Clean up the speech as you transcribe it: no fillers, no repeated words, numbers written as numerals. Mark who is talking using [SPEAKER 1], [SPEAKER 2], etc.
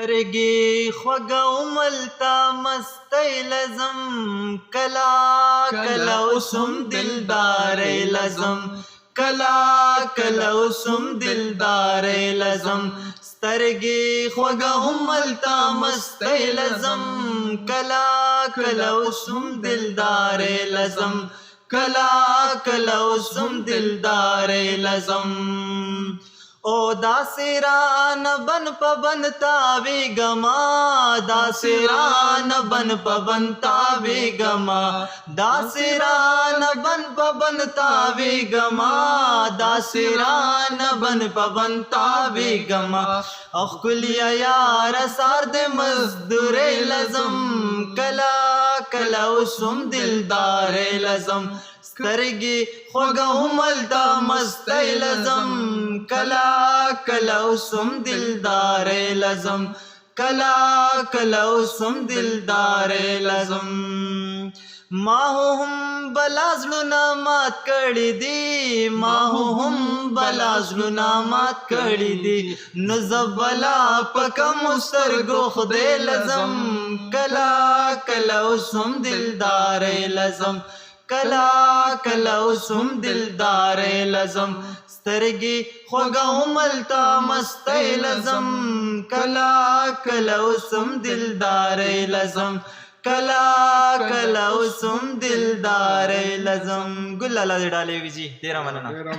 [SPEAKER 1] سترګې خوږه وملتا مستی لزم کلا کلا اوسم دلدارې لزم کلا کلا اوسم دلدارې لزم سترګې خوږه وملتا مستی لزم کلا کلا اوسم دلدارې لزم کلا کلا اوسم دلدارې لزم او داسې رانه بن په بن تاویږما داسې رانه بن په بن تاویږما داسې رانه بن په بن تاویږما داسې رانه بن په بن تاویږما او ښکلیه یاره سار د مزدورۍ لزم کله کله اوسم دلدارې لزم سترګې خوږه وملتا مستی لزم کلا کلا اوسم دلدارې لزم کلا کلا اوسم دلدارې لزم ما هم بلا زړونه مات کړي دي ما هم بلا زړونه مات کړي دي نو زه بلا په کمو سترګو خدای لزم کلا کلا اوسم دلدارې لزم کلا کلا اوسم دلدارې لزم سترګې خوږه وملتا مستی لزم کلا کلا اوسم دلدارې لزم کلا کلا اوسم دلدارې لزم ګل لاله دې ډالۍ وي جی ډېره مننه